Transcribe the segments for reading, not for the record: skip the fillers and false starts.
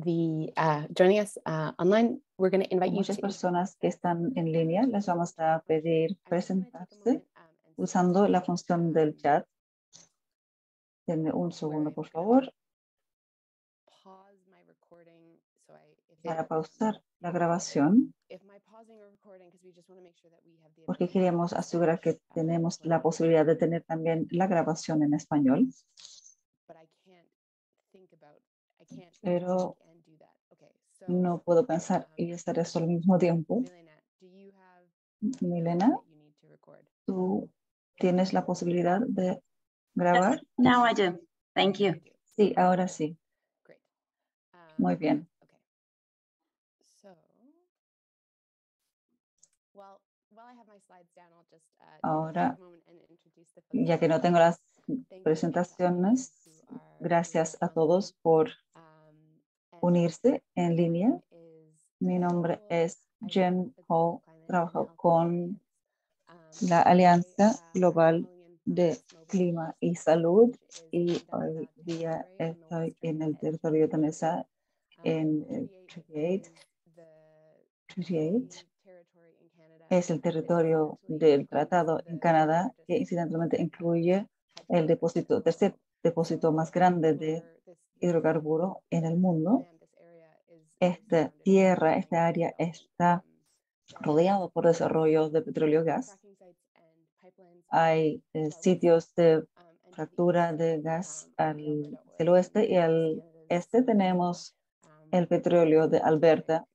joining us online. We're going to invite you Muchas to personas que están en línea les vamos a pedir presentarse usando la función del chat. Denme un segundo, por favor, pause my recording. para pausar la grabación, porque queríamos asegurar que tenemos la posibilidad de tener también la grabación en español. Pero no puedo pensar y hacer eso al mismo tiempo. Milena, ¿tú tienes la posibilidad de grabar? Now I do. Thank you. Sí, ahora sí. Muy bien. Ahora, ya que no tengo las presentaciones, gracias a todos por unirse en línea. Mi nombre es Jen Ho, trabajo con la Alianza Global de Clima y Salud y hoy día estoy en el territorio de Tanesa en 38. 38 es el territorio del tratado en Canadá que incidentalmente incluye el tercer depósito más grande de hidrocarburo en el mundo. Esta tierra, esta área está rodeado por desarrollo de petróleo y gas. Hay sitios de fractura de gas al oeste y al este tenemos el petróleo de Alberta,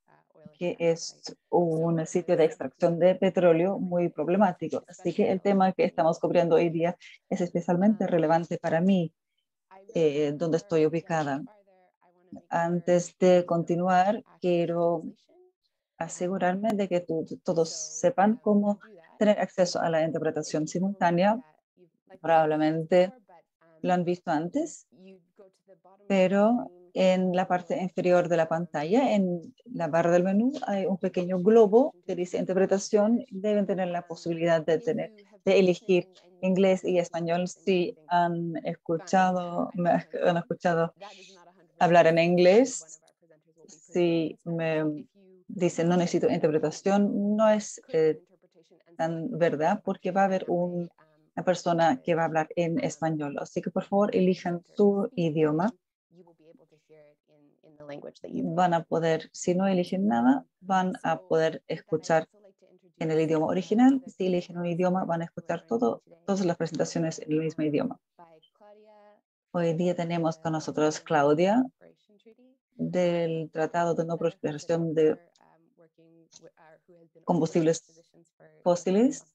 que es un sitio de extracción de petróleo muy problemático. Así que el tema que estamos cubriendo hoy día es especialmente relevante para mí, donde estoy ubicada. Antes de continuar, quiero asegurarme de que todos sepan cómo tener acceso a la interpretación simultánea. Probablemente lo han visto antes, pero en la parte inferior de la pantalla, en la barra del menú, hay un pequeño globo que dice interpretación. Deben tener la posibilidad de elegir inglés y español. Si han escuchado hablar en inglés, si me dicen no necesito interpretación, no es tan verdad, porque va a haber una persona que va a hablar en español. Así que por favor elijan su idioma. Van a poder, si no eligen nada, van a poder escuchar en el idioma original. Si eligen un idioma, van a escuchar todas las presentaciones en el mismo idioma. Hoy día tenemos con nosotros Claudia del Tratado de No Proliferación de Combustibles Fósiles.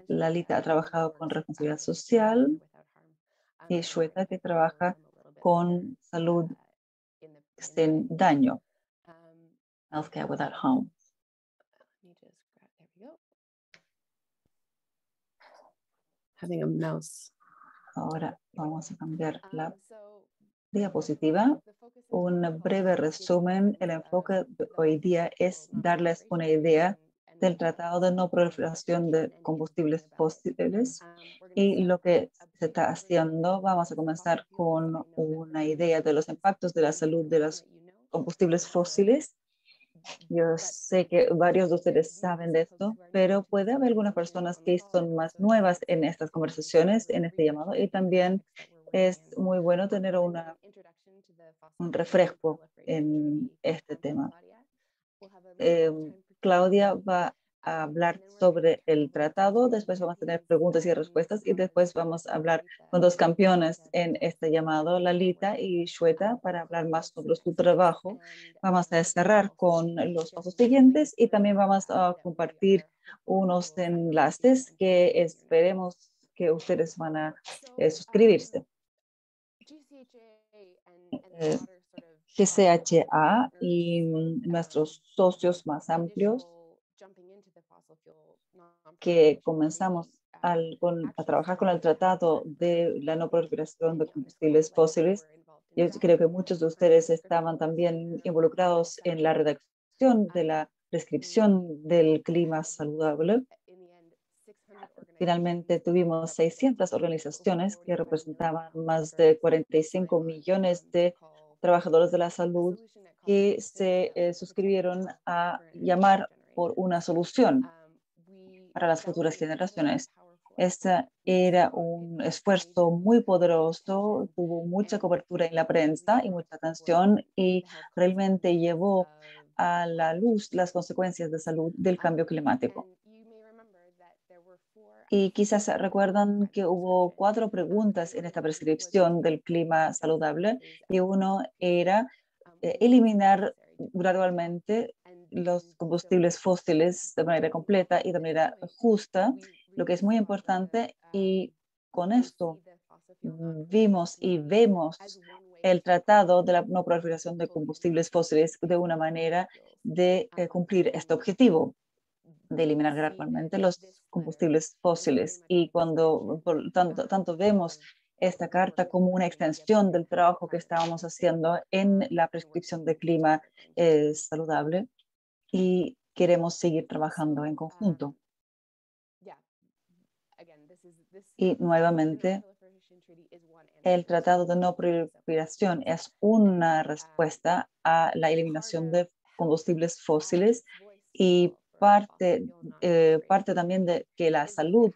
Lalita ha trabajado con responsabilidad social y Shweta, que trabaja con salud sin daño, Healthcare Without Harm. Having a mouse. Ahora vamos a cambiar la diapositiva. Un breve resumen. El enfoque de hoy día es darles una idea del Tratado de No Proliferación de Combustibles Fósiles y lo que se está haciendo. Vamos a comenzar con una idea de los impactos de la salud de los combustibles fósiles. Yo sé que varios de ustedes saben de esto, pero puede haber algunas personas que son más nuevas en estas conversaciones, en este llamado, y también es muy bueno tener un refresco en este tema. Claudia va a hablar sobre el tratado, después vamos a tener preguntas y respuestas y después vamos a hablar con dos campeones en este llamado, Lalita y Shweta, para hablar más sobre su trabajo. Vamos a cerrar con los pasos siguientes y también vamos a compartir unos enlaces que esperemos que ustedes van a suscribirse. GCHA y nuestros socios más amplios que comenzamos a trabajar con el Tratado de la No Proliferación de Combustibles Fósiles. Yo creo que muchos de ustedes estaban también involucrados en la redacción de la prescripción del clima saludable. Finalmente tuvimos 600 organizaciones que representaban más de 45 millones de trabajadores de la salud que se suscribieron a llamar por una solución para las futuras generaciones. Este era un esfuerzo muy poderoso, tuvo mucha cobertura en la prensa y mucha atención y realmente llevó a la luz las consecuencias de salud del cambio climático. Y quizás recuerdan que hubo 4 preguntas en esta prescripción del clima saludable y uno era eliminar gradualmente los combustibles fósiles de manera completa y de manera justa, lo que es muy importante. Y con esto vimos y vemos el tratado de la no proliferación de combustibles fósiles de una manera de cumplir este objetivo de eliminar gradualmente los combustibles fósiles. Y cuando por tanto vemos esta carta como una extensión del trabajo que estábamos haciendo en la prescripción de clima saludable y queremos seguir trabajando en conjunto. Y nuevamente, el Tratado de No Proliferación es una respuesta a la eliminación de combustibles fósiles y parte también de que la salud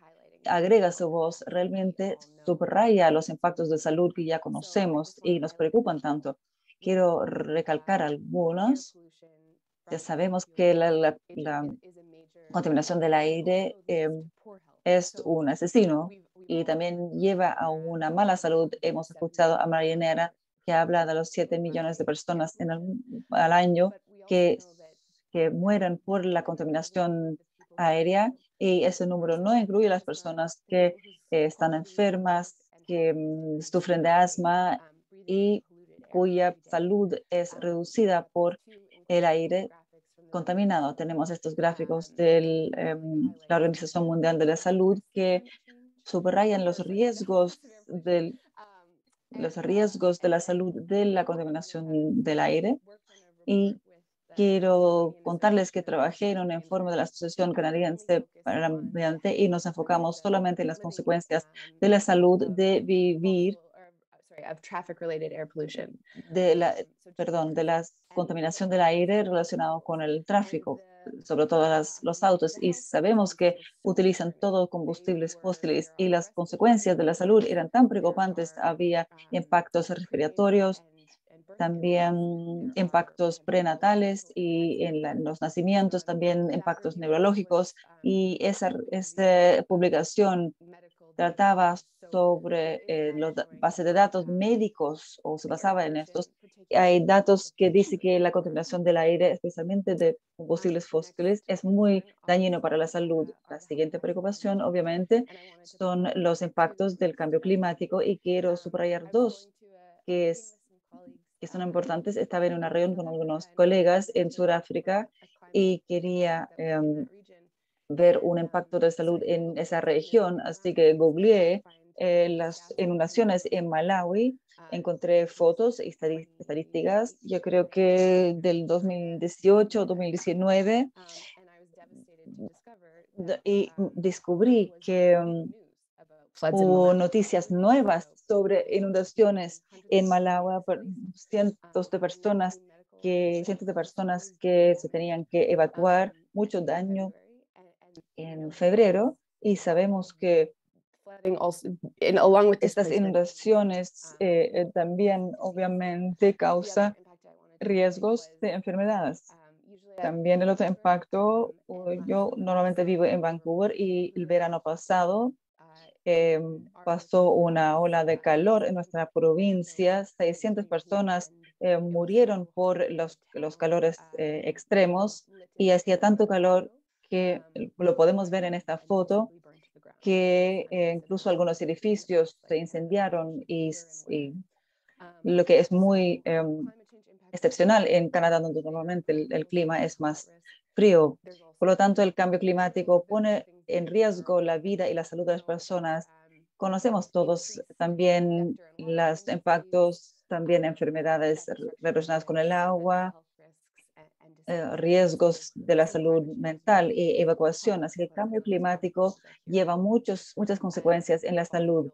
agrega su voz, realmente subraya los impactos de salud que ya conocemos y nos preocupan tanto. Quiero recalcar algunos. Ya sabemos que la contaminación del aire es un asesino y también lleva a una mala salud. Hemos escuchado a Marianera que habla de los 7 millones de personas al año que mueren por la contaminación aérea, y ese número no incluye las personas que están enfermas, que sufren de asma y cuya salud es reducida por el aire contaminado. Tenemos estos gráficos de la Organización Mundial de la Salud que subrayan los riesgos de la salud de la contaminación del aire. Y quiero contarles que trabajé en un informe de la Asociación Canadiense para el Ambiente y nos enfocamos solamente en las consecuencias de la salud de vivir, de la contaminación del aire relacionado con el tráfico, sobre todo los autos. Y sabemos que utilizan todos combustibles fósiles y las consecuencias de la salud eran tan preocupantes. Había impactos respiratorios, también impactos prenatales y en los nacimientos, también impactos neurológicos. Y esa publicación trataba sobre los bases de datos médicos o se basaba en estos. Hay datos que dicen que la contaminación del aire, especialmente de combustibles fósiles, es muy dañino para la salud. La siguiente preocupación, obviamente, son los impactos del cambio climático y quiero subrayar 2 que son importantes. Estaba en una reunión con algunos colegas en Sudáfrica y quería ver un impacto de salud en esa región, así que googleé las inundaciones en Malawi, encontré fotos y estadísticas, yo creo que del 2018 2019, y descubrí que hubo noticias nuevas sobre inundaciones en Malawi, cientos de personas que se tenían que evacuar, mucho daño en febrero, y sabemos que estas inundaciones también obviamente causan riesgos de enfermedades. También el otro impacto, yo normalmente vivo en Vancouver y el verano pasado pasó una ola de calor en nuestra provincia. 600 personas murieron por los calores extremos y hacía tanto calor que lo podemos ver en esta foto, que incluso algunos edificios se incendiaron y lo que es muy excepcional en Canadá, donde normalmente el clima es más frío. Por lo tanto, el cambio climático pone en riesgo la vida y la salud de las personas. Conocemos todos también los impactos, también enfermedades relacionadas con el agua, riesgos de la salud mental y evacuación. Así que el cambio climático lleva muchas consecuencias en la salud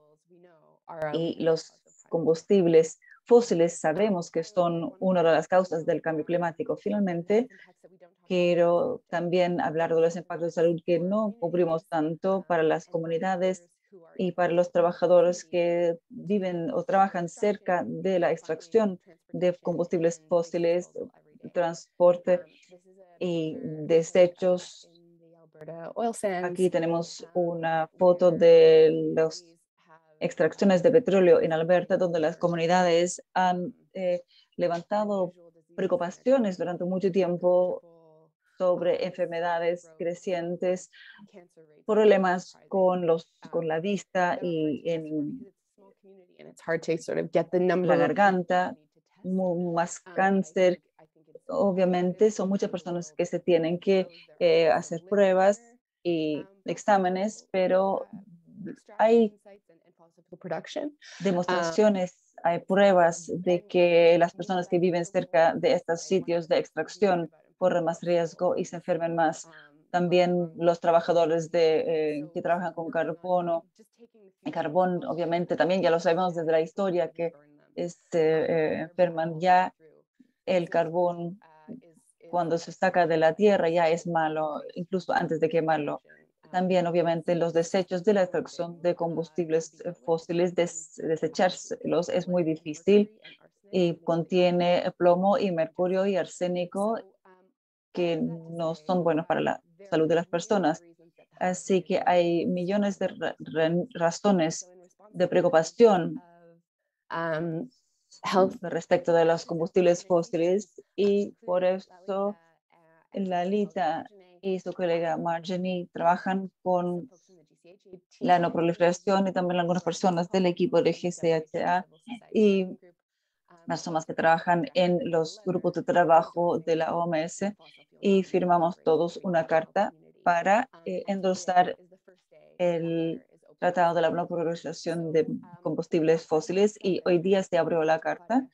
y los combustibles fósiles sabemos que son una de las causas del cambio climático. Finalmente, quiero también hablar de los impactos de salud que no cubrimos tanto para las comunidades y para los trabajadores que viven o trabajan cerca de la extracción de combustibles fósiles, transporte y desechos. Aquí tenemos una foto de las extracciones de petróleo en Alberta, donde las comunidades han levantado preocupaciones durante mucho tiempo sobre enfermedades crecientes, problemas con la vista y en la garganta, más cáncer. Obviamente son muchas personas que se tienen que hacer pruebas y exámenes, pero hay demostraciones, hay pruebas de que las personas que viven cerca de estos sitios de extracción corren más riesgo y se enferman más. También los trabajadores que trabajan con carbono. El carbón, obviamente, también ya lo sabemos desde la historia que se enferman ya. El carbón, cuando se saca de la tierra, ya es malo, incluso antes de quemarlo. También, obviamente, los desechos de la extracción de combustibles fósiles, desechárselos es muy difícil y contiene plomo y mercurio y arsénico que no son buenos para la salud de las personas. Así que hay millones de razones de preocupación respecto de los combustibles fósiles y por eso Lalita y su colega Marjorie trabajan con la no proliferación y también algunas personas del equipo de GCHA y personas que trabajan en los grupos de trabajo de la OMS y firmamos todos una carta para endosar el Tratado de la No Proliferación de Combustibles Fósiles y hoy día se abrió la carta.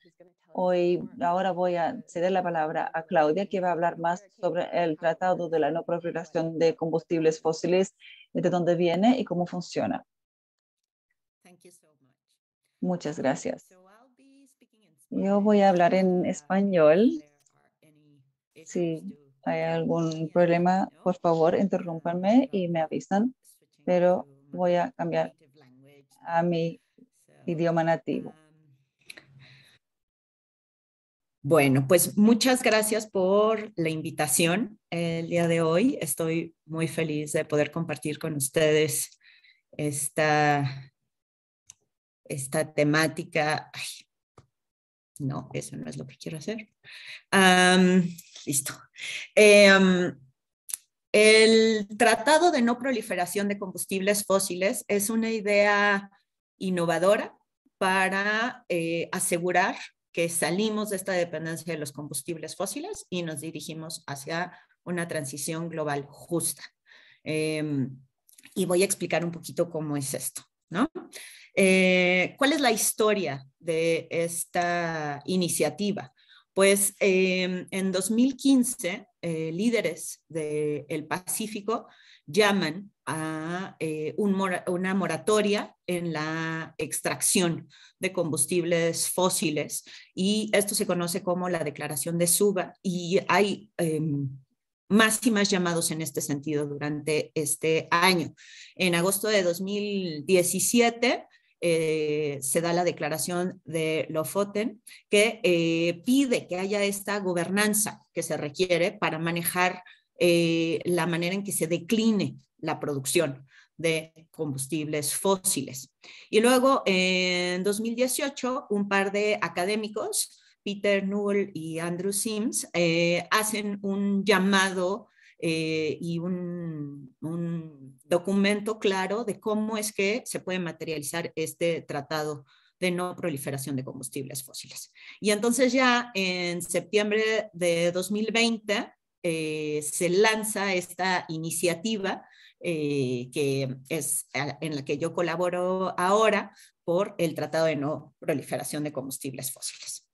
Ahora voy a ceder la palabra a Claudia, que va a hablar más sobre el Tratado de la No Proliferación de Combustibles Fósiles, de dónde viene y cómo funciona. Muchas gracias. Yo voy a hablar en español. Si hay algún problema, por favor, interrúmpanme y me avisan, pero voy a cambiar a mi idioma nativo. Bueno, pues muchas gracias por la invitación el día de hoy. Estoy muy feliz de poder compartir con ustedes esta temática. Ay, no, eso no es lo que quiero hacer. Listo. El Tratado de No Proliferación de Combustibles Fósiles es una idea innovadora para asegurar que salimos de esta dependencia de los combustibles fósiles y nos dirigimos hacia una transición global justa. Y voy a explicar un poquito cómo es esto, ¿no? ¿Cuál es la historia de esta iniciativa? Pues en 2015, líderes del Pacífico llaman a una moratoria en la extracción de combustibles fósiles y esto se conoce como la Declaración de Suva y hay más y más llamados en este sentido durante este año. En agosto de 2017 se da la declaración de Lofoten que pide que haya esta gobernanza que se requiere para manejar la manera en que se decline la producción de combustibles fósiles. Y luego en 2018 un par de académicos, Peter Newell y Andrew Sims, hacen un llamado y un documento claro de cómo es que se puede materializar este tratado de no proliferación de combustibles fósiles. Y entonces ya en septiembre de 2020 se lanza esta iniciativa que es en la que yo colaboro ahora por el Tratado de No Proliferación de Combustibles Fósiles.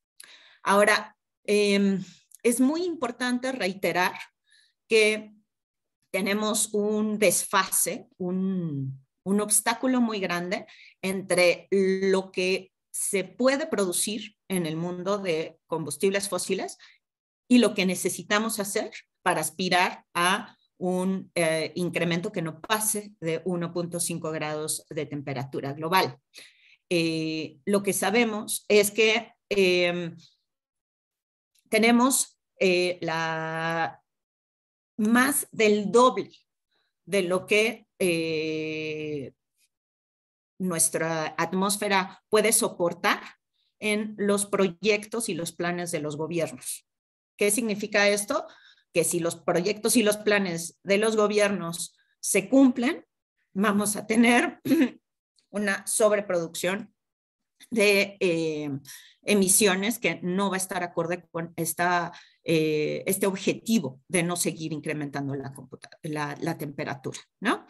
Ahora, es muy importante reiterar que tenemos un desfase, un obstáculo muy grande entre lo que se puede producir en el mundo de combustibles fósiles y lo que necesitamos hacer para aspirar a un incremento que no pase de 1.5 grados de temperatura global. Lo que sabemos es que tenemos más del doble de lo que nuestra atmósfera puede soportar en los proyectos y los planes de los gobiernos. ¿Qué significa esto? Que si los proyectos y los planes de los gobiernos se cumplen, vamos a tener una sobreproducción de emisiones que no va a estar acorde con este objetivo de no seguir incrementando la temperatura, ¿no?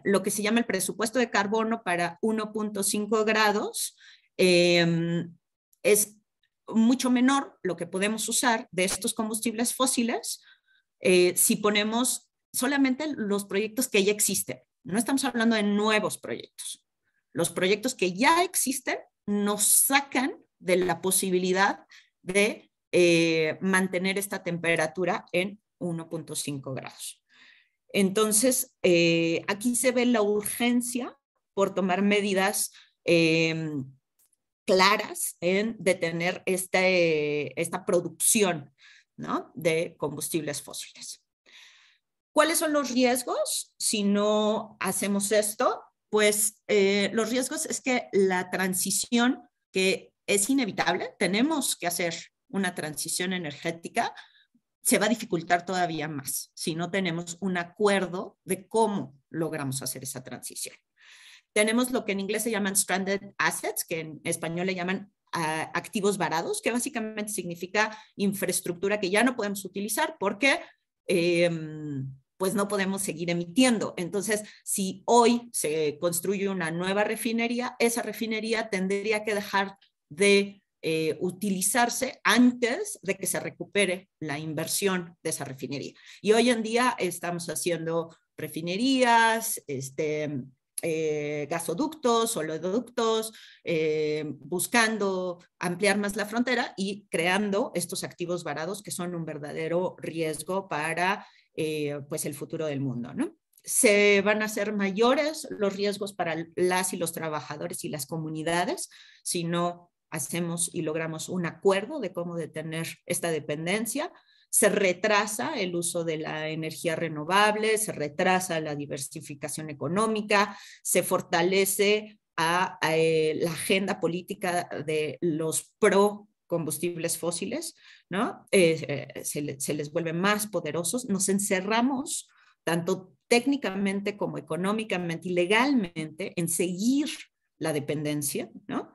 Lo que se llama el presupuesto de carbono para 1.5 grados es mucho menor lo que podemos usar de estos combustibles fósiles si ponemos solamente los proyectos que ya existen. No estamos hablando de nuevos proyectos. Los proyectos que ya existen nos sacan de la posibilidad de mantener esta temperatura en 1.5 grados. Entonces, aquí se ve la urgencia por tomar medidas claras en detener esta producción, ¿no?, de combustibles fósiles. ¿Cuáles son los riesgos si no hacemos esto? Pues los riesgos es que la transición, que es inevitable, tenemos que hacer una transición energética, se va a dificultar todavía más si no tenemos un acuerdo de cómo logramos hacer esa transición. Tenemos lo que en inglés se llaman stranded assets, que en español le llaman activos varados, que básicamente significa infraestructura que ya no podemos utilizar porque pues no podemos seguir emitiendo. Entonces, si hoy se construye una nueva refinería, esa refinería tendría que dejar de utilizarse antes de que se recupere la inversión de esa refinería. Y hoy en día estamos haciendo refinerías, gasoductos, oleoductos, buscando ampliar más la frontera y creando estos activos varados que son un verdadero riesgo para pues el futuro del mundo, ¿no? Se van a hacer mayores los riesgos para las y los trabajadores y las comunidades si no hacemos y logramos un acuerdo de cómo detener esta dependencia. Se retrasa el uso de la energía renovable, se retrasa la diversificación económica, se fortalece a la agenda política de los pro combustibles fósiles, ¿no? Se les vuelve más poderosos, nos encerramos tanto técnicamente como económicamente y legalmente en seguir la dependencia, ¿no?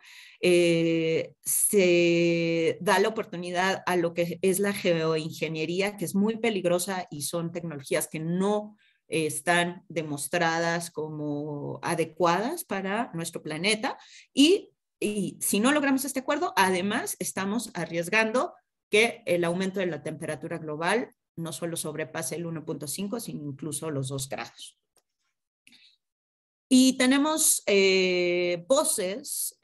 Se da la oportunidad a lo que es la geoingeniería, que es muy peligrosa y son tecnologías que no están demostradas como adecuadas para nuestro planeta y si no logramos este acuerdo, además estamos arriesgando que el aumento de la temperatura global no solo sobrepase el 1.5, sino incluso los 2 grados. Y tenemos voces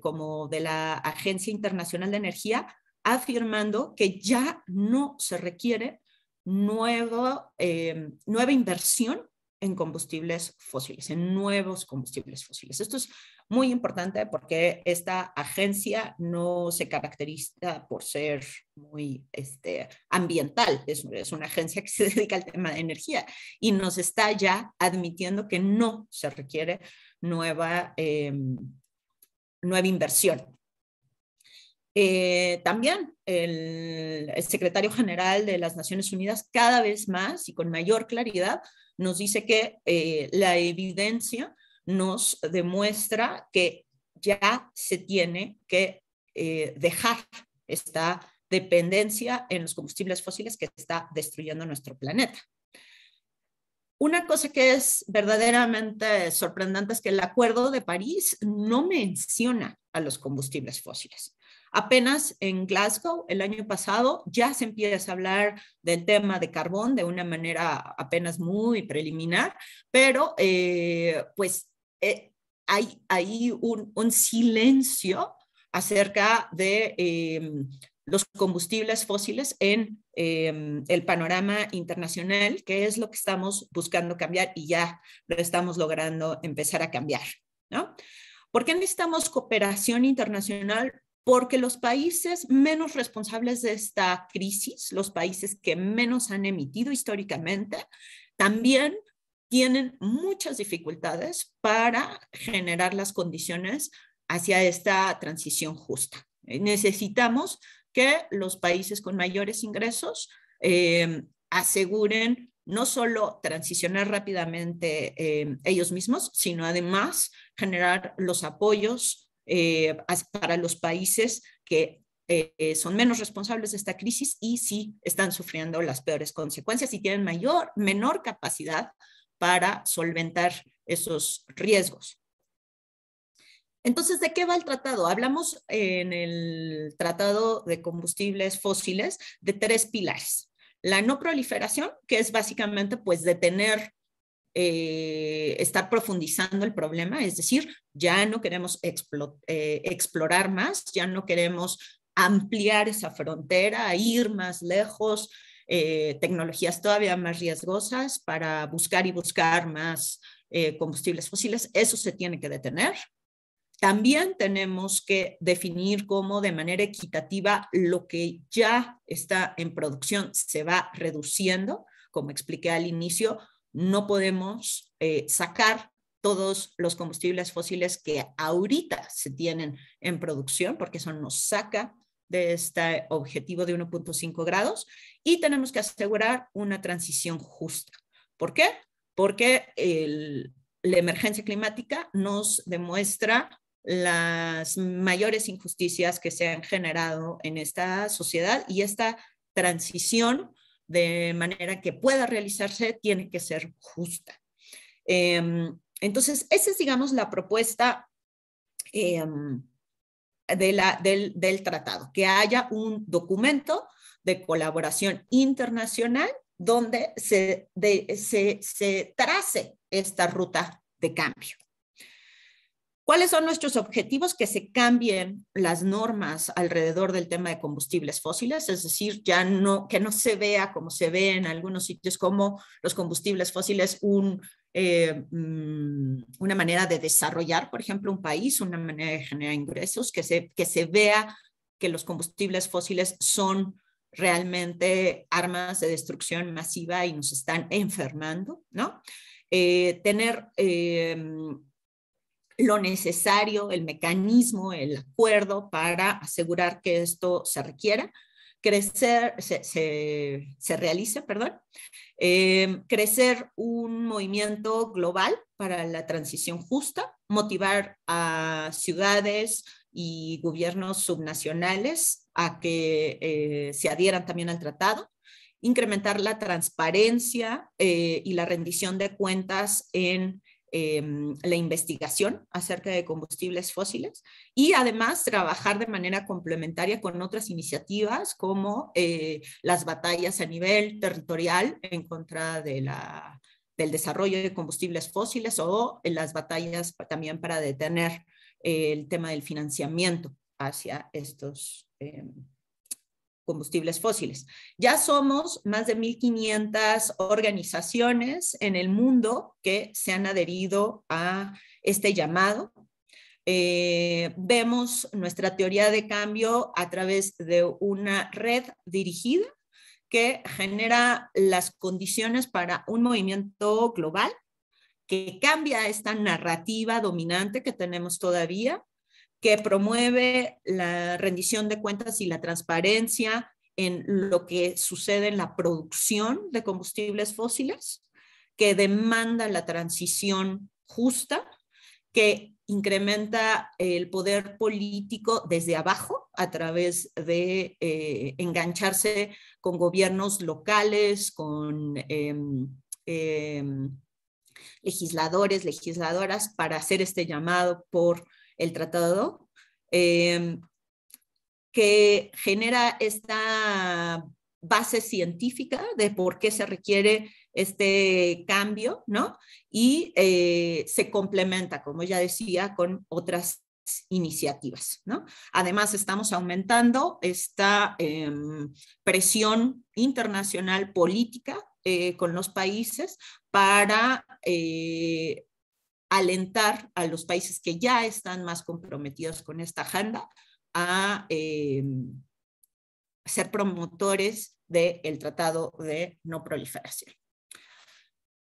como de la Agencia Internacional de Energía afirmando que ya no se requiere nueva inversión en combustibles fósiles, en nuevos combustibles fósiles. Esto es muy importante porque esta agencia no se caracteriza por ser muy ambiental, es una agencia que se dedica al tema de energía y nos está ya admitiendo que no se requiere nueva inversión. También el secretario general de las Naciones Unidas cada vez más y con mayor claridad nos dice que la evidencia nos demuestra que ya se tiene que dejar esta dependencia en los combustibles fósiles que está destruyendo nuestro planeta. Una cosa que es verdaderamente sorprendente es que el Acuerdo de París no menciona a los combustibles fósiles. Apenas en Glasgow, el año pasado, ya se empieza a hablar del tema de carbón de una manera apenas muy preliminar, pero hay un silencio acerca de los combustibles fósiles en el panorama internacional, que es lo que estamos buscando cambiar y ya lo estamos logrando empezar a cambiar, ¿no? ¿Por qué necesitamos cooperación internacional? Porque los países menos responsables de esta crisis, los países que menos han emitido históricamente, también tienen muchas dificultades para generar las condiciones hacia esta transición justa. Necesitamos que los países con mayores ingresos aseguren no solo transicionar rápidamente ellos mismos, sino además generar los apoyos para los países que son menos responsables de esta crisis y sí están sufriendo las peores consecuencias y tienen menor capacidad para solventar esos riesgos. Entonces, ¿de qué va el tratado? Hablamos en el Tratado de Combustibles Fósiles de 3 pilares. La no proliferación, que es básicamente pues detener, estar profundizando el problema, es decir, ya no queremos explorar más, ya no queremos ampliar esa frontera, ir más lejos, tecnologías todavía más riesgosas para buscar y buscar más combustibles fósiles, eso se tiene que detener. También tenemos que definir cómo de manera equitativa lo que ya está en producción se va reduciendo. Como expliqué al inicio, no podemos sacar todos los combustibles fósiles que ahorita se tienen en producción, porque eso nos saca de este objetivo de 1.5 grados y tenemos que asegurar una transición justa. ¿Por qué? Porque la emergencia climática nos demuestra las mayores injusticias que se han generado en esta sociedad y esta transición de manera que pueda realizarse tiene que ser justa. Entonces, esa es, digamos, la propuesta del tratado, que haya un documento de colaboración internacional donde se trace esta ruta de cambio. ¿Cuáles son nuestros objetivos? Que se cambien las normas alrededor del tema de combustibles fósiles, es decir, que no se vea como se ve en algunos sitios como los combustibles fósiles una manera de desarrollar, por ejemplo, un país, una manera de generar ingresos, que se vea que los combustibles fósiles son realmente armas de destrucción masiva y nos están enfermando, ¿no? Tener lo necesario, el mecanismo, el acuerdo para asegurar que esto se requiera, se realice, perdón. Crecer un movimiento global para la transición justa, motivar a ciudades y gobiernos subnacionales a que se adhieran también al tratado, incrementar la transparencia y la rendición de cuentas en la investigación acerca de combustibles fósiles y además trabajar de manera complementaria con otras iniciativas como las batallas a nivel territorial en contra de del desarrollo de combustibles fósiles o las batallas también para detener el tema del financiamiento hacia estos combustibles fósiles. Ya somos más de 1.500 organizaciones en el mundo que se han adherido a este llamado. Vemos nuestra teoría de cambio a través de una red dirigida que genera las condiciones para un movimiento global que cambia esta narrativa dominante que tenemos todavía, que promueve la rendición de cuentas y la transparencia en lo que sucede en la producción de combustibles fósiles, que demanda la transición justa, que incrementa el poder político desde abajo a través de engancharse con gobiernos locales, con legisladores, legisladoras, para hacer este llamado por el tratado, que genera esta base científica de por qué se requiere este cambio, ¿no? Y se complementa, como ya decía, con otras iniciativas, ¿no? Además, estamos aumentando esta presión internacional política con los países para alentar a los países que ya están más comprometidos con esta agenda a ser promotores del Tratado de No Proliferación.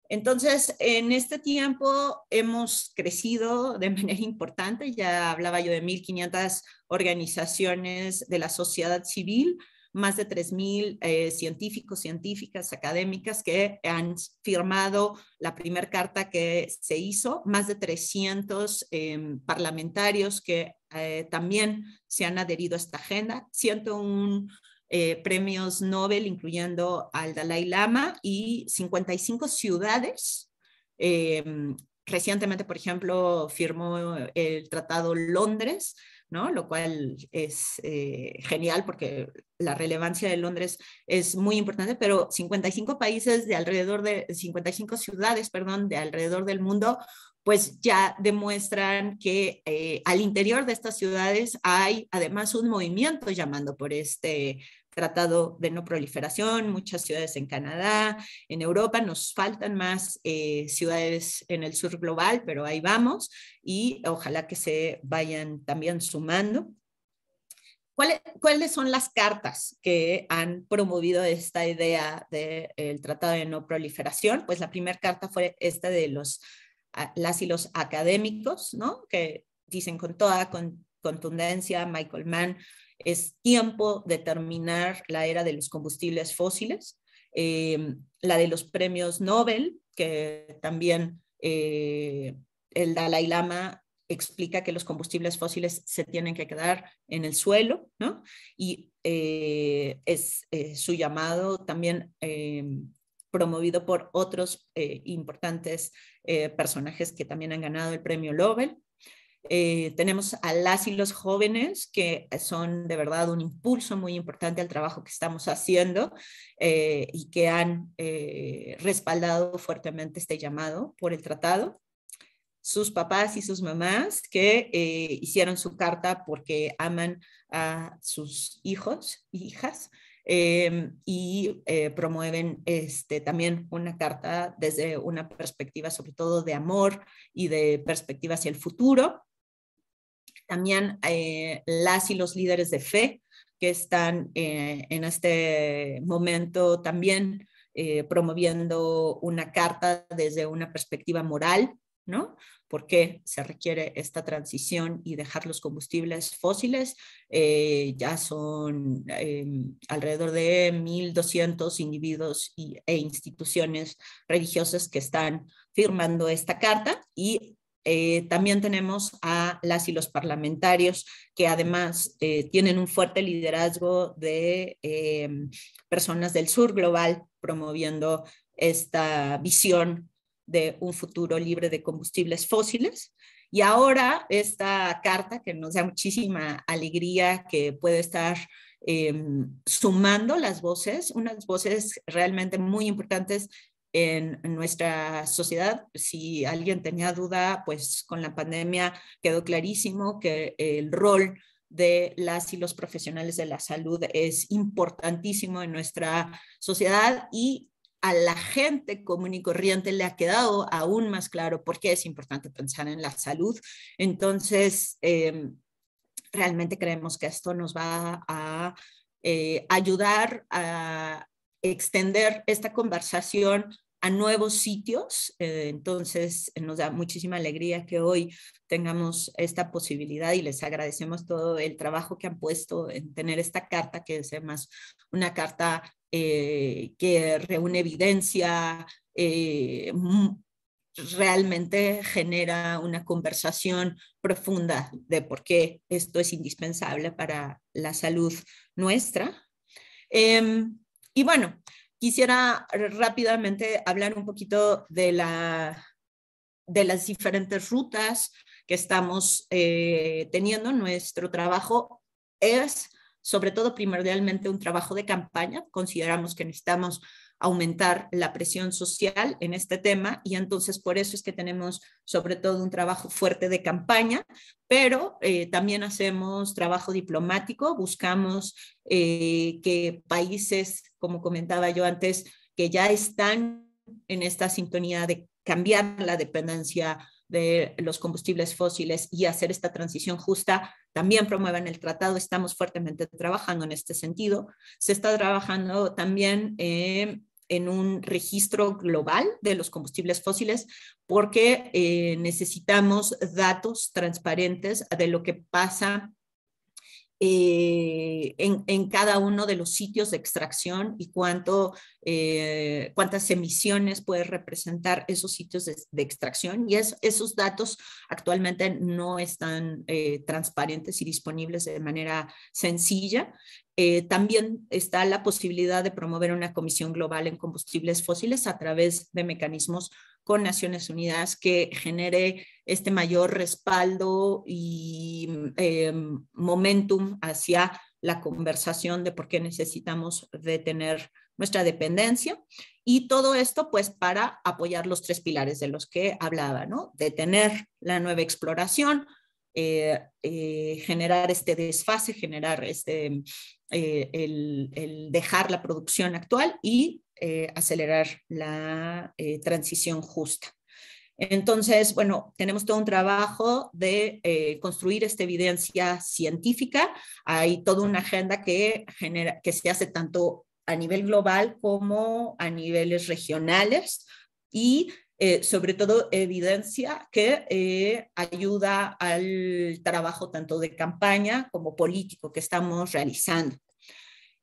Entonces, en este tiempo hemos crecido de manera importante. Ya hablaba yo de 1.500 organizaciones de la sociedad civil, más de 3.000 científicos, científicas, académicas que han firmado la primera carta que se hizo, más de 300 parlamentarios que también se han adherido a esta agenda, 101 premios Nobel, incluyendo al Dalai Lama, y 55 ciudades. Recientemente, por ejemplo, firmó el Tratado Londres, ¿no? Lo cual es genial porque la relevancia de Londres es muy importante, pero 55 países de alrededor de 55 ciudades, perdón, de alrededor del mundo, pues ya demuestran que al interior de estas ciudades hay además un movimiento llamando por este Tratado de No Proliferación, muchas ciudades en Canadá, en Europa. Nos faltan más ciudades en el sur global, pero ahí vamos y ojalá que se vayan también sumando. ¿Cuáles son las cartas que han promovido esta idea del Tratado de No Proliferación? Pues la primera carta fue esta de las y los académicos, ¿no? Que dicen con toda contundencia, Michael Mann, es tiempo de terminar la era de los combustibles fósiles. La de los premios Nobel, que también el Dalai Lama explica que los combustibles fósiles se tienen que quedar en el suelo, ¿no? Y es su llamado también promovido por otros importantes personajes que también han ganado el premio Nobel. Tenemos a las y los jóvenes que son de verdad un impulso muy importante al trabajo que estamos haciendo y que han respaldado fuertemente este llamado por el tratado. Sus papás y sus mamás que hicieron su carta porque aman a sus hijos e hijas y promueven también una carta desde una perspectiva sobre todo de amor y de perspectiva hacia el futuro. También las y los líderes de fe que están en este momento también promoviendo una carta desde una perspectiva moral, ¿no? ¿Por qué se requiere esta transición y dejar los combustibles fósiles? Ya son alrededor de 1.200 individuos e instituciones religiosas que están firmando esta carta y también tenemos a las y los parlamentarios que además tienen un fuerte liderazgo de personas del sur global promoviendo esta visión de un futuro libre de combustibles fósiles. Y ahora esta carta que nos da muchísima alegría que puede estar sumando las voces, unas voces realmente muy importantes en nuestra sociedad. Si alguien tenía duda, pues con la pandemia quedó clarísimo que el rol de las y los profesionales de la salud es importantísimo en nuestra sociedad y a la gente común y corriente le ha quedado aún más claro por qué es importante pensar en la salud. Entonces, realmente creemos que esto nos va a ayudar a extender esta conversación a nuevos sitios. Entonces, nos da muchísima alegría que hoy tengamos esta posibilidad y les agradecemos todo el trabajo que han puesto en tener esta carta, que es además una carta que reúne evidencia, realmente genera una conversación profunda de por qué esto es indispensable para la salud nuestra. Y bueno, quisiera rápidamente hablar un poquito de las diferentes rutas que estamos teniendo. Nuestro trabajo es sobre todo primordialmente un trabajo de campaña. Consideramos que necesitamos aumentar la presión social en este tema y entonces por eso es que tenemos sobre todo un trabajo fuerte de campaña, pero también hacemos trabajo diplomático, buscamos que países, como comentaba yo antes, que ya están en esta sintonía de cambiar la dependencia de los combustibles fósiles y hacer esta transición justa, también promuevan el tratado. Estamos fuertemente trabajando en este sentido. Se está trabajando también en un registro global de los combustibles fósiles porque necesitamos datos transparentes de lo que pasa en cada uno de los sitios de extracción y cuántas emisiones puede representar esos sitios de extracción. Y esos datos actualmente no están transparentes y disponibles de manera sencilla. También está la posibilidad de promover una comisión global en combustibles fósiles a través de mecanismos con Naciones Unidas que genere este mayor respaldo y momentum hacia la conversación de por qué necesitamos detener nuestra dependencia. Y todo esto pues para apoyar los 3 pilares de los que hablaba, ¿no? Detener la nueva exploración, generar este desfase, generar el dejar la producción actual y acelerar la transición justa. Entonces, bueno, tenemos todo un trabajo de construir esta evidencia científica. Hay toda una agenda que se hace tanto a nivel global como a niveles regionales y sobre todo evidencia que ayuda al trabajo tanto de campaña como político que estamos realizando.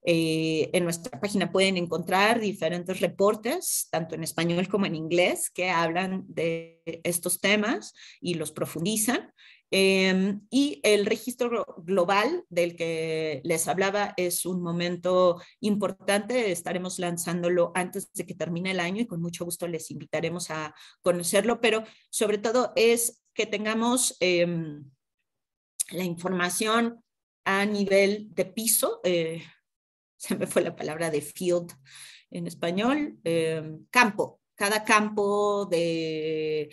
En nuestra página pueden encontrar diferentes reportes, tanto en español como en inglés, que hablan de estos temas y los profundizan. Y el registro global del que les hablaba es un momento importante. Estaremos lanzándolo antes de que termine el año y con mucho gusto les invitaremos a conocerlo, pero sobre todo es que tengamos la información a nivel de piso, se me fue la palabra de field en español, campo. Cada campo de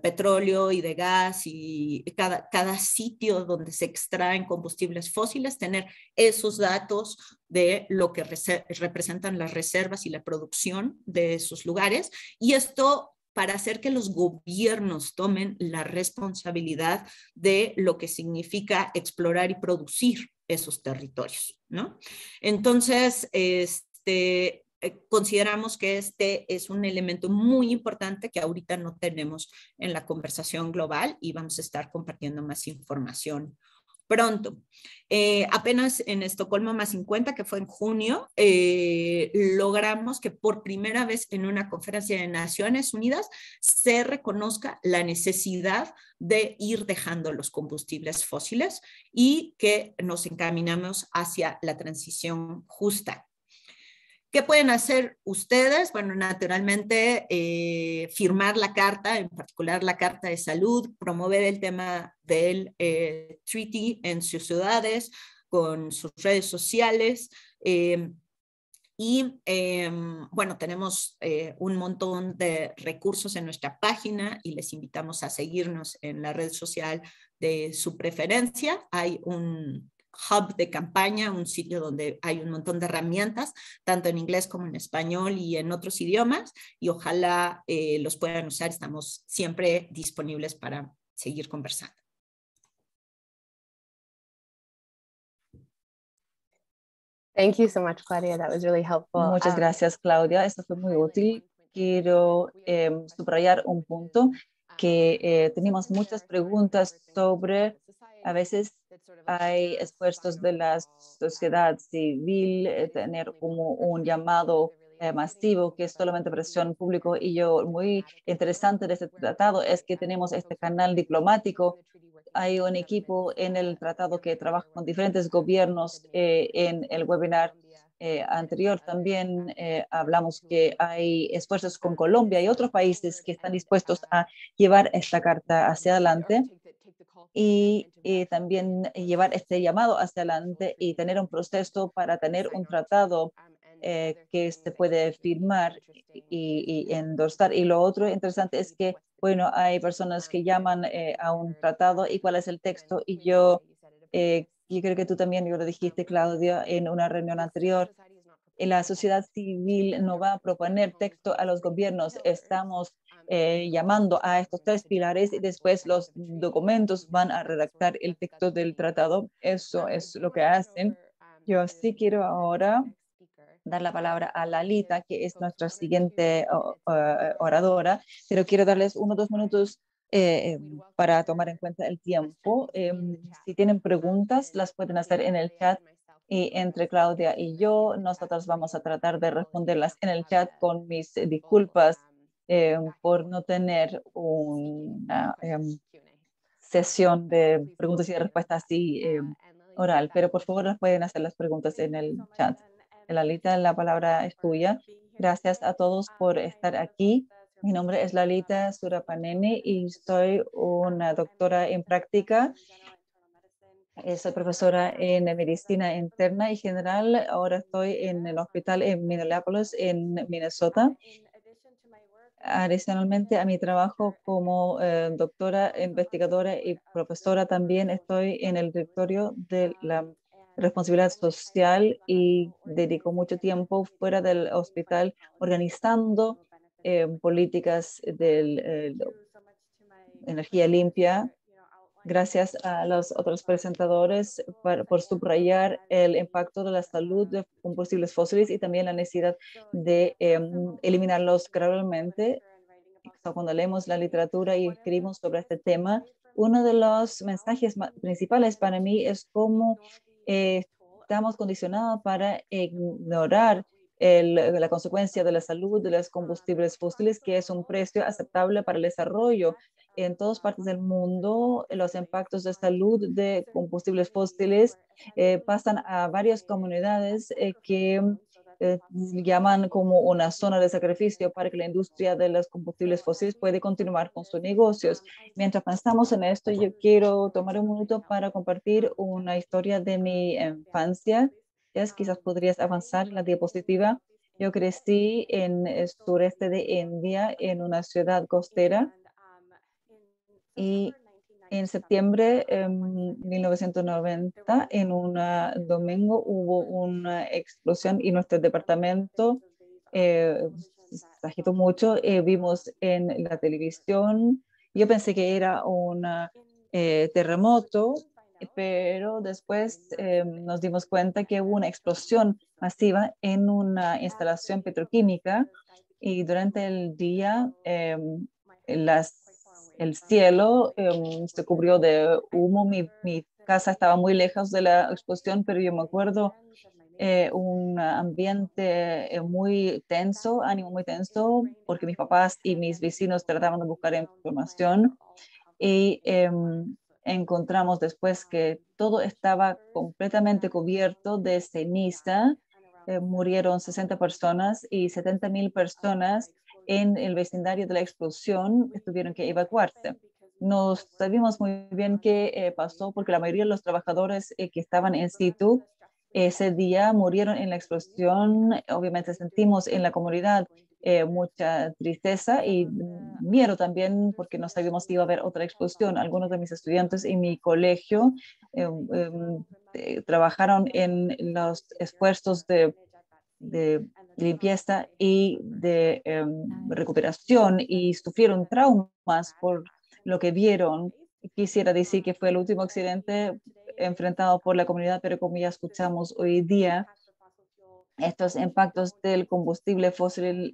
petróleo y de gas y cada sitio donde se extraen combustibles fósiles, tener esos datos de lo que representan las reservas y la producción de esos lugares. Y esto para hacer que los gobiernos tomen la responsabilidad de lo que significa explorar y producir esos territorios, ¿no? Entonces, consideramos que este es un elemento muy importante que ahorita no tenemos en la conversación global y vamos a estar compartiendo más información pronto. Apenas en Estocolmo más 50, que fue en junio, logramos que por primera vez en una conferencia de Naciones Unidas se reconozca la necesidad de ir dejando los combustibles fósiles y que nos encaminamos hacia la transición justa. ¿Qué pueden hacer ustedes? Bueno, naturalmente firmar la carta, en particular la Carta de Salud, promover el tema del treaty en sus ciudades, con sus redes sociales. Bueno, tenemos un montón de recursos en nuestra página y les invitamos a seguirnos en la red social de su preferencia. Hay un hub de campaña, un sitio donde hay un montón de herramientas, tanto en inglés como en español y en otros idiomas, y ojalá los puedan usar. Estamos siempre disponibles para seguir conversando. Thank you so much, Claudia. That was really helpful. Muchas gracias, Claudia. Esto fue muy útil. Quiero subrayar un punto que tenemos muchas preguntas sobre, a veces hay esfuerzos de la sociedad civil, tener como un llamado masivo que es solamente presión público, y muy interesante de este tratado es que tenemos este canal diplomático. Hay un equipo en el tratado que trabaja con diferentes gobiernos. En el webinar anterior también hablamos que hay esfuerzos con Colombia y otros países que están dispuestos a llevar esta carta hacia adelante. y también llevar este llamado hacia adelante y tener un proceso para tener un tratado que se puede firmar y endorsar. Y lo otro interesante es que, bueno, hay personas que llaman a un tratado y cuál es el texto. Y yo creo que tú también lo dijiste, Claudia, en una reunión anterior. La sociedad civil no va a proponer texto a los gobiernos. Estamos llamando a estos tres pilares y después los documentos van a redactar el texto del tratado. Eso es lo que hacen. Yo sí quiero ahora dar la palabra a Lalita, que es nuestra siguiente oradora, pero quiero darles 1 o 2 minutos para tomar en cuenta el tiempo. Si tienen preguntas, las pueden hacer en el chat y entre Claudia y yo, nosotros vamos a tratar de responderlas en el chat con mis disculpas por no tener una sesión de preguntas y de respuestas así oral, pero por favor las pueden hacer las preguntas en el chat. Lalita, la palabra es tuya. Gracias a todos por estar aquí. Mi nombre es Lalita Surapaneni y soy una doctora en práctica. Soy profesora en medicina interna y general. Ahora estoy en el hospital en Minneapolis, en Minnesota. Adicionalmente a mi trabajo como doctora, investigadora y profesora, también estoy en el directorio de la responsabilidad social y dedico mucho tiempo fuera del hospital organizando políticas de energía limpia. Gracias a los otros presentadores por subrayar el impacto de la salud de combustibles fósiles y también la necesidad de eliminarlos gradualmente. Cuando leemos la literatura y escribimos sobre este tema, uno de los mensajes principales para mí es cómo estamos condicionados para ignorar la consecuencia de la salud de los combustibles fósiles, que es un precio aceptable para el desarrollo. En todas partes del mundo, los impactos de salud de combustibles fósiles pasan a varias comunidades que llaman como una zona de sacrificio para que la industria de los combustibles fósiles puede continuar con sus negocios. Mientras pensamos en esto, yo quiero tomar un minuto para compartir una historia de mi infancia. Quizás podrías avanzar en la diapositiva. Yo crecí en el sureste de India, en una ciudad costera, y en septiembre de 1990, en un domingo, hubo una explosión y nuestro departamento se agitó mucho. Vimos en la televisión, yo pensé que era un terremoto, pero después nos dimos cuenta que hubo una explosión masiva en una instalación petroquímica y durante el día el cielo se cubrió de humo. Mi casa estaba muy lejos de la explosión, pero yo me acuerdo un ambiente muy tenso, ánimo muy tenso, porque mis papás y mis vecinos trataban de buscar información y encontramos después que todo estaba completamente cubierto de ceniza. Murieron 60 personas y 70,000 personas en el vecindario de la explosión tuvieron que evacuarse. No sabíamos muy bien qué pasó porque la mayoría de los trabajadores que estaban en situ ese día murieron en la explosión. Obviamente sentimos en la comunidad mucha tristeza y miedo también porque no sabíamos si iba a haber otra explosión. Algunos de mis estudiantes en mi colegio trabajaron en los esfuerzos de limpieza y de recuperación y sufrieron traumas por lo que vieron. Quisiera decir que fue el último accidente enfrentado por la comunidad, pero como ya escuchamos hoy día, estos impactos del combustible fósil,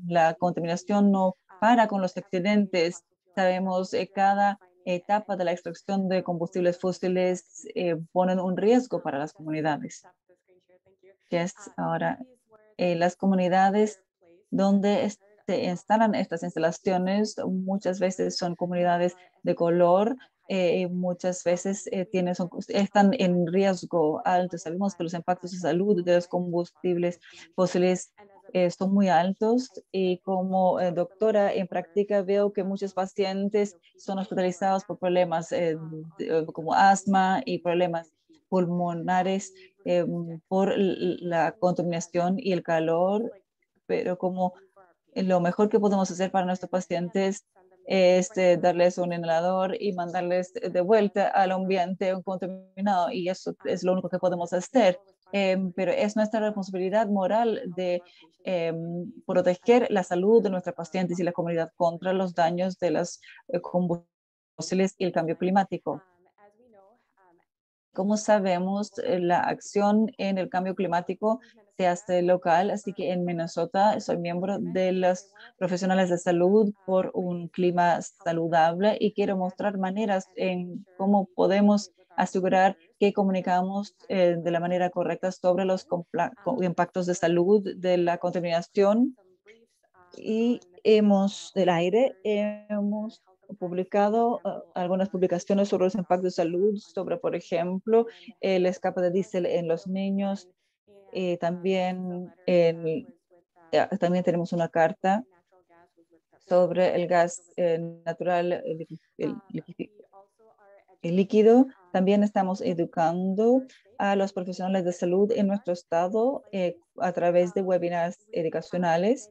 la contaminación no para con los accidentes. Sabemos que cada etapa de la extracción de combustibles fósiles ponen un riesgo para las comunidades. Ahora, las comunidades donde se instalan estas instalaciones muchas veces son comunidades de color, muchas veces están en riesgo alto. Sabemos que los impactos de salud de los combustibles fósiles son muy altos y como doctora en práctica veo que muchos pacientes son hospitalizados por problemas como asma y problemas pulmonares por la contaminación y el calor, pero como lo mejor que podemos hacer para nuestros pacientes es darles un inhalador y mandarles de vuelta al ambiente contaminado, y eso es lo único que podemos hacer. Pero es nuestra responsabilidad moral de proteger la salud de nuestros pacientes y la comunidad contra los daños de los combustibles y el cambio climático. Como sabemos, la acción en el cambio climático se hace local, así que en Minnesota soy miembro de los profesionales de salud por un clima saludable y quiero mostrar maneras en cómo podemos asegurar que comunicamos de la manera correcta sobre los impactos de salud de la contaminación y del aire. Hemos publicado algunas publicaciones sobre los impactos de salud, sobre, por ejemplo, el escape de diésel en los niños. También tenemos una carta sobre el gas natural el líquido. También estamos educando a los profesionales de salud en nuestro estado a través de webinars educacionales.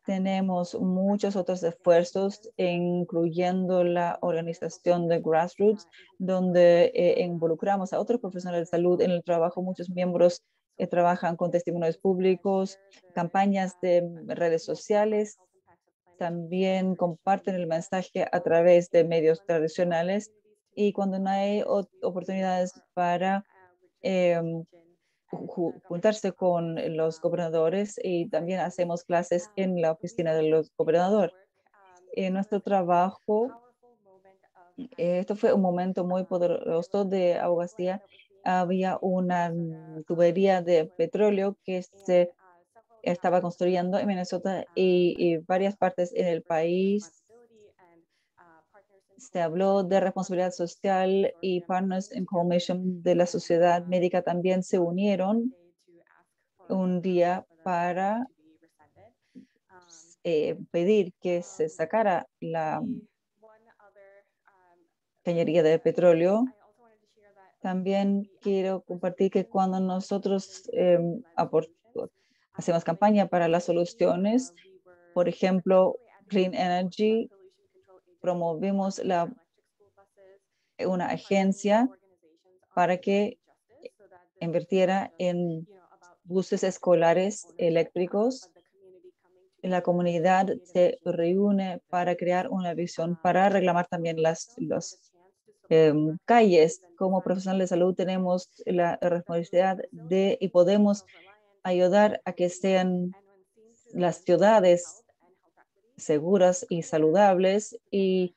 Tenemos muchos otros esfuerzos, incluyendo la organización de Grassroots, donde involucramos a otros profesionales de salud en el trabajo. Muchos miembros trabajan con testimonios públicos, campañas de redes sociales. También comparten el mensaje a través de medios tradicionales. Y cuando no hay oportunidades para juntarse con los gobernadores, y también hacemos clases en la oficina de los gobernadores. En nuestro trabajo, esto fue un momento muy poderoso de abogacía. Había una tubería de petróleo que se estaba construyendo en Minnesota y varias partes en el país. Se habló de responsabilidad social y Partners in Coalition de la sociedad médica también se unieron un día para pedir que se sacara la cañería de petróleo. También quiero compartir que cuando nosotros hacemos campaña para las soluciones, por ejemplo, Clean Energy, promovimos una agencia para que invirtiera en buses escolares eléctricos. La comunidad se reúne para crear una visión, para reclamar también las calles. Como profesionales de salud tenemos la responsabilidad y podemos ayudar a que sean las ciudades seguras y saludables, y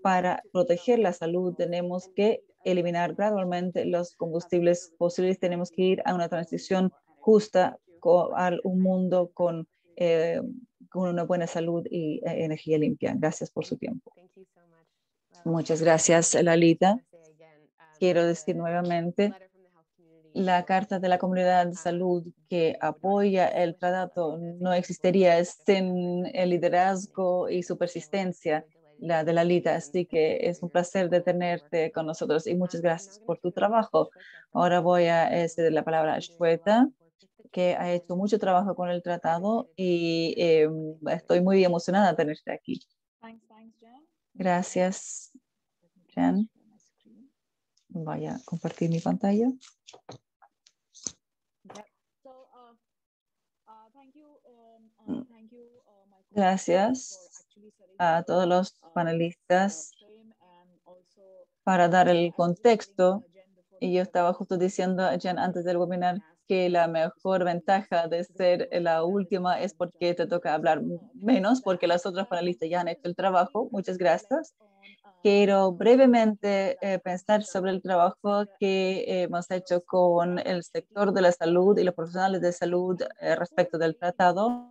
para proteger la salud tenemos que eliminar gradualmente los combustibles fósiles. Tenemos que ir a una transición justa a un mundo con una buena salud y energía limpia. Gracias por su tiempo. Muchas gracias, Lalita. Quiero decir nuevamente, la Carta de la Comunidad de Salud que apoya el tratado no existiría sin el liderazgo y su persistencia, la de Lalita. Así que es un placer de tenerte con nosotros y muchas gracias por tu trabajo. Ahora voy a ceder la palabra a Shweta, que ha hecho mucho trabajo con el tratado y estoy muy emocionada de tenerte aquí. Gracias, Jan. Voy a compartir mi pantalla. Gracias a todos los panelistas para dar el contexto. Y yo estaba justo diciendo a Jan antes del webinar que la mejor ventaja de ser la última es porque te toca hablar menos, porque las otras panelistas ya han hecho el trabajo. Muchas gracias. Quiero brevemente pensar sobre el trabajo que hemos hecho con el sector de la salud y los profesionales de salud respecto del tratado.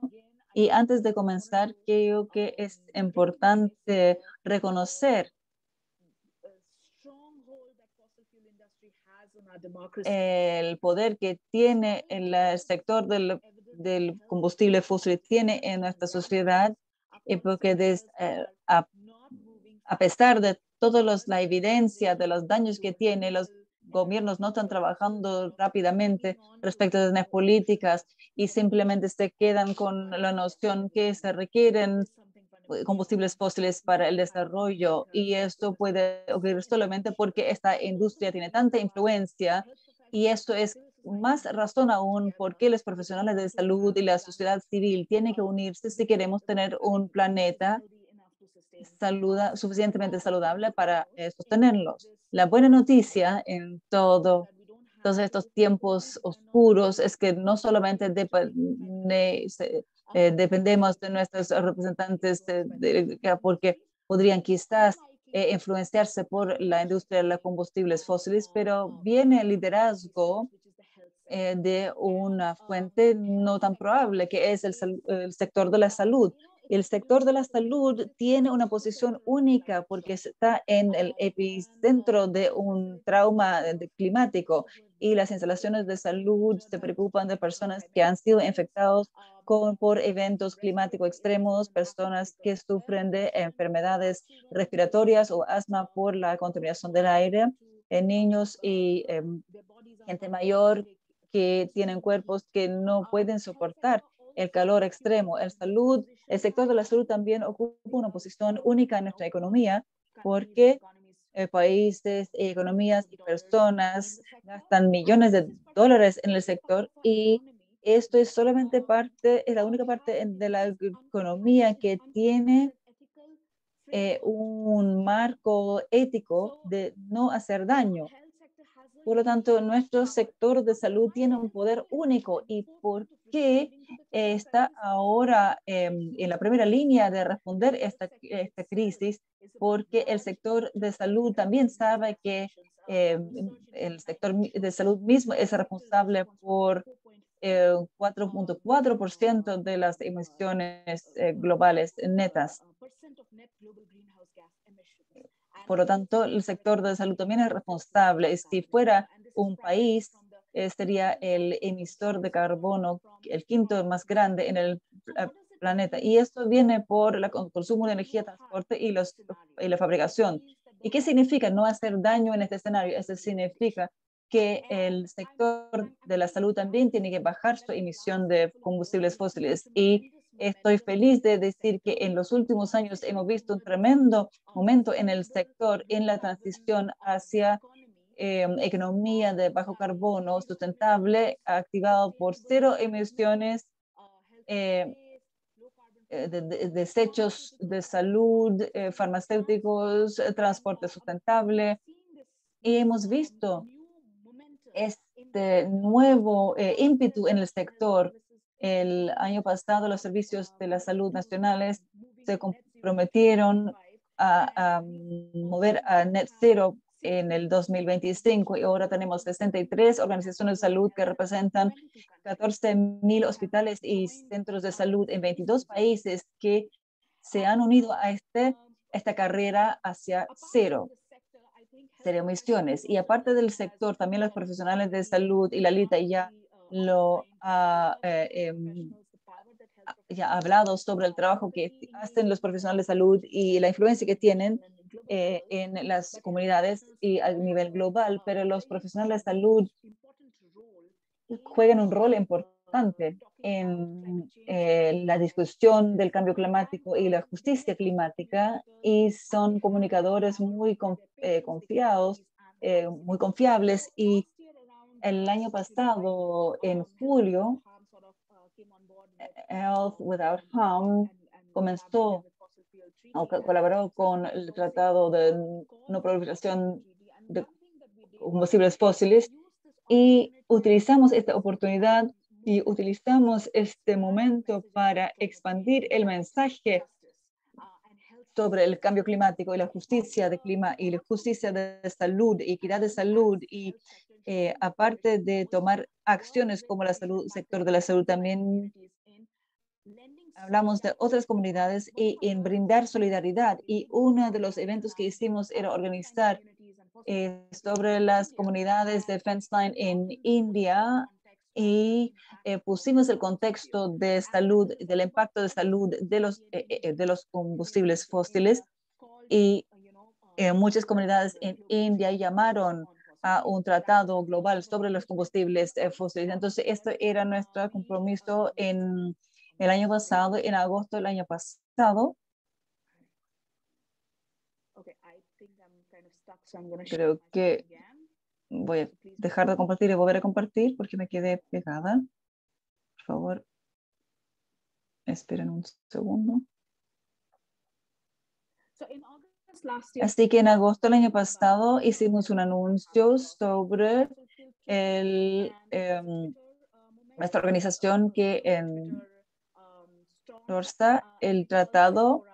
Y antes de comenzar, creo que es importante reconocer el poder que tiene el sector de del combustible fósil tiene en nuestra sociedad, y porque a pesar de toda la evidencia de los daños que tiene, los gobiernos no están trabajando rápidamente respecto de las políticas y simplemente se quedan con la noción que se requieren combustibles fósiles para el desarrollo, y esto puede ocurrir solamente porque esta industria tiene tanta influencia, y esto es más razón aún porque los profesionales de salud y la sociedad civil tienen que unirse si queremos tener un planeta suficientemente saludable para sostenerlos. La buena noticia en todos estos tiempos oscuros es que no solamente dependemos de nuestros representantes porque podrían quizás influenciarse por la industria de los combustibles fósiles, pero viene el liderazgo de una fuente no tan probable, que es el sector de la salud. El sector de la salud tiene una posición única porque está en el epicentro de un trauma climático, y las instalaciones de salud se preocupan de personas que han sido infectados por eventos climáticos extremos, personas que sufren de enfermedades respiratorias o asma por la contaminación del aire, niños y gente mayor que tienen cuerpos que no pueden soportar el calor extremo. El sector de la salud también ocupa una posición única en nuestra economía porque países, economías y personas gastan millones de dólares en el sector, y esto es solamente es la única parte de la economía que tiene un marco ético de no hacer daño. Por lo tanto, nuestro sector de salud tiene un poder único. ¿Y por qué está ahora en la primera línea de responder esta crisis? Porque el sector de salud también sabe que el sector de salud mismo es responsable por 4.4% de las emisiones globales netas. Por lo tanto, el sector de salud también es responsable. Si fuera un país, sería el emisor de carbono, el quinto más grande en el planeta. Y esto viene por el consumo de energía, transporte y la fabricación. ¿Y qué significa no hacer daño en este escenario? Eso significa que el sector de la salud también tiene que bajar su emisión de combustibles fósiles. Y estoy feliz de decir que en los últimos años hemos visto un tremendo momento en el sector en la transición hacia economía de bajo carbono sustentable, activado por cero emisiones, desechos de salud, farmacéuticos, transporte sustentable. Y hemos visto este nuevo ímpetu en el sector. El año pasado, los servicios de la salud nacionales se comprometieron a mover a net zero en el 2025, y ahora tenemos 63 organizaciones de salud que representan 14,000 hospitales y centros de salud en 22 países que se han unido a esta carrera hacia cero emisiones. Y aparte del sector, también los profesionales de salud, y Lalita ya lo ha hablado sobre el trabajo que hacen los profesionales de salud y la influencia que tienen en las comunidades y a nivel global, pero los profesionales de salud juegan un rol importante en la discusión del cambio climático y la justicia climática, y son comunicadores muy confiados, muy confiables. Y el año pasado, en julio, Health Without Harm colaboró con el Tratado de No Proliferación de Combustibles Fósiles, y utilizamos esta oportunidad y utilizamos este momento para expandir el mensaje sobre el cambio climático y la justicia de clima y la justicia de salud, equidad de salud. Y aparte de tomar acciones como el sector de la salud, también hablamos de otras comunidades y en brindar solidaridad. Y uno de los eventos que hicimos era organizar sobre las comunidades de Fence Line en India, y pusimos el contexto de salud, del impacto de salud de los combustibles fósiles, y muchas comunidades en India llamaron a un tratado global sobre los combustibles fósiles. Entonces, esto era nuestro compromiso en el año pasado, en agosto del año pasado. Creo que voy a dejar de compartir y volver a compartir porque me quedé pegada. Por favor, esperen un segundo. Así que en agosto del año pasado hicimos un anuncio sobre nuestra organización que endorsa el tratado.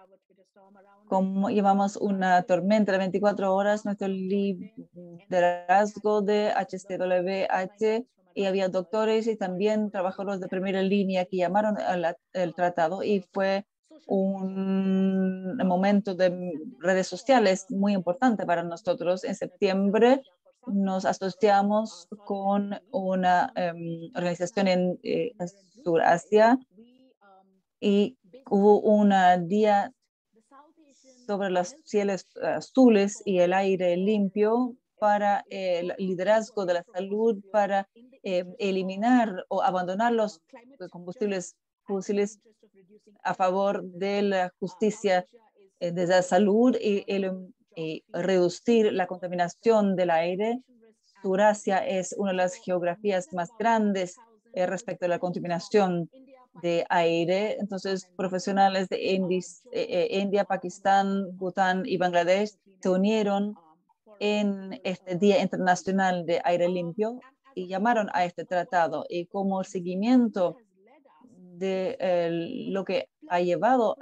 Como llevamos una tormenta de 24 horas, nuestro liderazgo de HCWH, y había doctores y también trabajadores de primera línea que llamaron al tratado, y fue un momento de redes sociales muy importante para nosotros. En septiembre nos asociamos con una organización en Surasia y hubo un día sobre los cielos azules y el aire limpio para el liderazgo de la salud, para eliminar o abandonar los combustibles fósiles a favor de la justicia de la salud y reducir la contaminación del aire. Surasia es una de las geografías más grandes respecto a la contaminación de aire. Entonces, profesionales de India, Pakistán, Bután y Bangladesh se unieron en este Día Internacional de Aire Limpio y llamaron a este tratado. Y como seguimiento de lo que ha llevado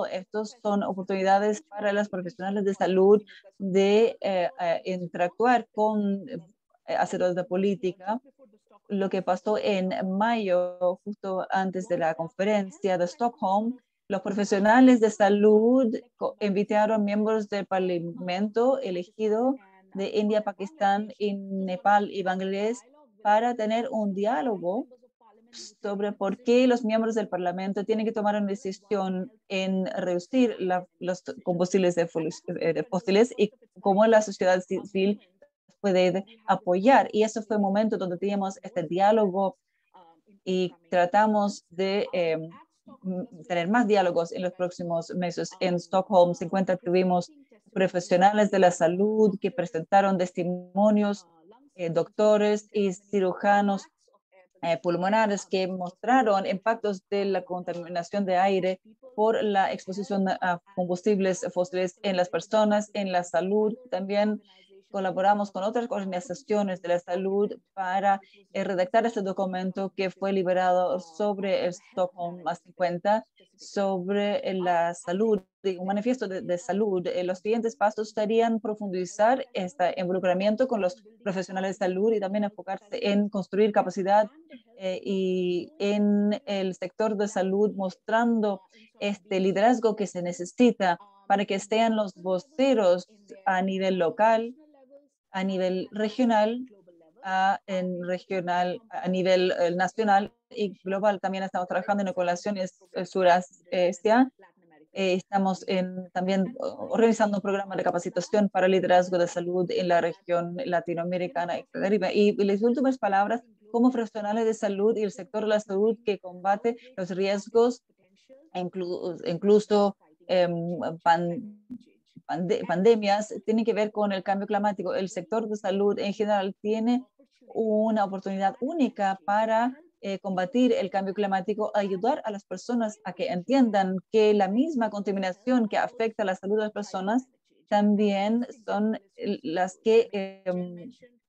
estos son oportunidades para los profesionales de salud de interactuar con hacedores de política. Lo que pasó en mayo, justo antes de la conferencia de Stockholm, los profesionales de salud invitaron miembros del Parlamento elegido de India, Pakistán, Nepal y Bangladesh para tener un diálogo sobre por qué los miembros del Parlamento tienen que tomar una decisión en reducir los combustibles fósiles y cómo la sociedad civil puede apoyar. Y eso fue un momento donde teníamos este diálogo y tratamos de tener más diálogos en los próximos meses. En Stockholm 50 tuvimos profesionales de la salud que presentaron testimonios, doctores y cirujanos pulmonares que mostraron impactos de la contaminación de aire por la exposición a combustibles fósiles en las personas, en la salud. También colaboramos con otras organizaciones de la salud para redactar este documento que fue liberado sobre el Stockholm más 50 sobre la salud, un manifiesto de salud. Los siguientes pasos serían profundizar este involucramiento con los profesionales de salud y también enfocarse en construir capacidad y en el sector de salud, mostrando este liderazgo que se necesita para que estén los voceros a nivel local, a nivel regional, a nivel nacional y global. También estamos trabajando en colaciones Surasia. Estamos también organizando un programa de capacitación para liderazgo de salud en la región latinoamericana y Caribe. Y las últimas palabras, como profesionales de salud y el sector de la salud que combate los riesgos, incluso pandemias, tienen que ver con el cambio climático. El sector de salud en general tiene una oportunidad única para combatir el cambio climático, ayudar a las personas a que entiendan que la misma contaminación que afecta a la salud de las personas también son las que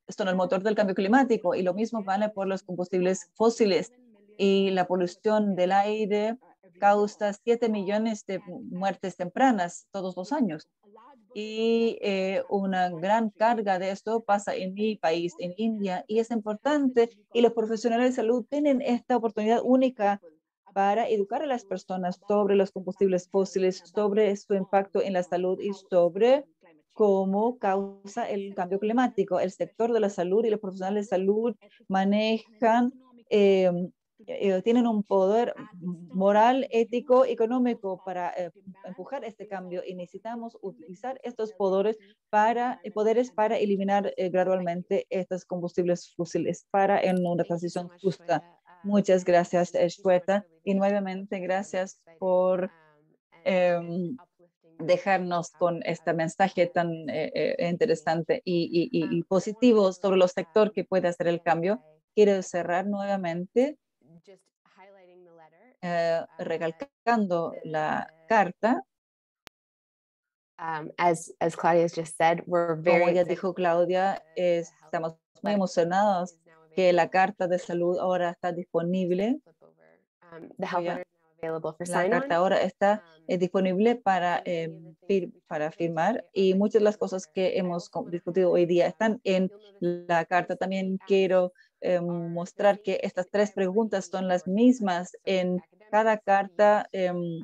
son el motor del cambio climático, y lo mismo vale por los combustibles fósiles. Y la polución del aire causa 7 millones de muertes tempranas todos los años. Y una gran carga de esto pasa en mi país, en India, y es importante, y los profesionales de salud tienen esta oportunidad única para educar a las personas sobre los combustibles fósiles, sobre su impacto en la salud y sobre cómo causa el cambio climático. El sector de la salud y los profesionales de salud manejan tienen un poder moral, ético, económico para empujar este cambio y necesitamos utilizar estos poderes para eliminar gradualmente estos combustibles fósiles en una transición justa. Muchas gracias, Shweta, y nuevamente gracias por dejarnos con este mensaje tan interesante y positivo sobre los sectores que puede hacer el cambio. Quiero cerrar nuevamente recalcando la carta. As Claudia just said, Como ya dijo Claudia, estamos muy emocionados que la carta de salud ahora está disponible. La carta ahora está disponible para firmar y muchas de las cosas que hemos discutido hoy día están en la carta. También quiero mostrar que estas 3 preguntas son las mismas en cada carta de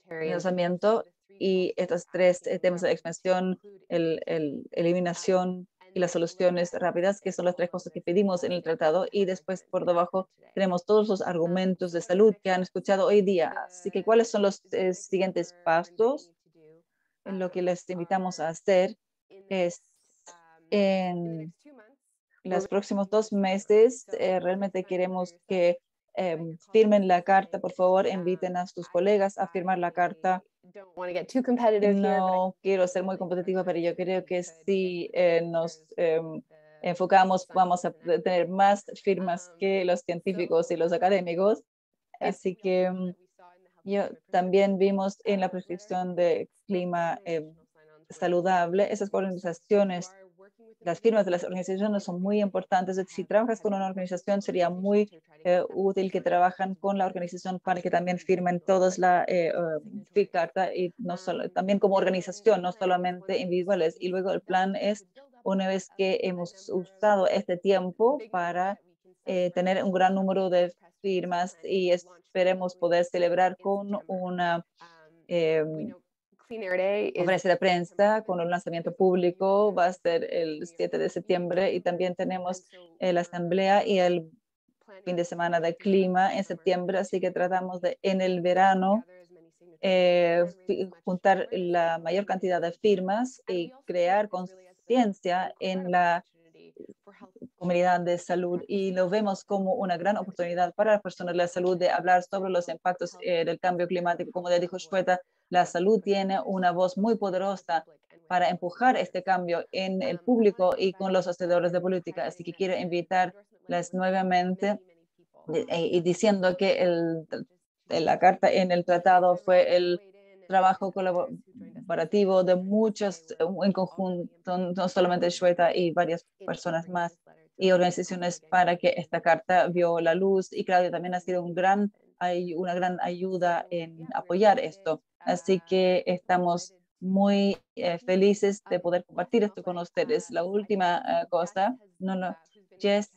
lanzamiento y estos 3 temas de expansión, eliminación y las soluciones rápidas, que son las 3 cosas que pedimos en el tratado, y después por debajo tenemos todos los argumentos de salud que han escuchado hoy día. Así que, ¿cuáles son los siguientes pasos? Lo que les invitamos a hacer es en los próximos 2 meses, realmente queremos que firmen la carta. Por favor, inviten a sus colegas a firmar la carta. No quiero ser muy competitiva, pero yo creo que si nos enfocamos, vamos a tener más firmas que los científicos y los académicos. Así que yo también vimos en la prescripción de clima saludable, esas organizaciones, las firmas de las organizaciones son muy importantes. Si trabajas con una organización, sería muy útil que trabajan con la organización para que también firmen todas la carta, y no solo, también como organización, no solamente individuales. Y luego el plan es, una vez que hemos usado este tiempo para tener un gran número de firmas y esperemos poder celebrar con una conferencia de prensa con un lanzamiento público, va a ser el 7 de septiembre, y también tenemos la asamblea y el fin de semana de clima en septiembre, así que tratamos de en el verano juntar la mayor cantidad de firmas y crear conciencia en la comunidad de salud, y lo vemos como una gran oportunidad para las personas de la salud de hablar sobre los impactos del cambio climático. Como ya dijo Shweta, la salud tiene una voz muy poderosa para empujar este cambio en el público y con los hacedores de política. Así que quiero invitarles nuevamente y diciendo que la carta en el tratado fue el trabajo colaborativo de muchos en conjunto, no solamente Shweta y varias personas más y organizaciones, para que esta carta vio la luz, y Claudia también ha sido una gran ayuda en apoyar esto. Así que estamos muy felices de poder compartir esto con ustedes. La última cosa, Jess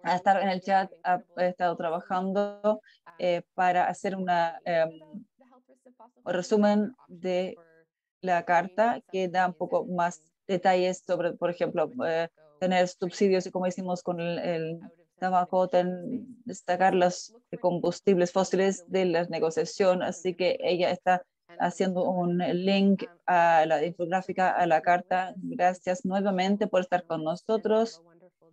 ha estado en el chat, ha estado trabajando para hacer un resumen de la carta que da un poco más detalles sobre, por ejemplo, tener subsidios, y como hicimos con el tabaco, destacar los combustibles fósiles de la negociación. Así que ella está haciendo un link a la infográfica, a la carta. Gracias nuevamente por estar con nosotras.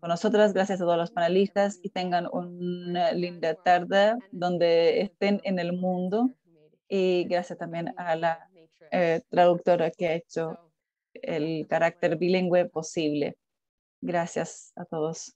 Gracias a todos los panelistas, y tengan una linda tarde donde estén en el mundo. Y gracias también a la traductora que ha hecho el carácter bilingüe posible. Gracias a todos.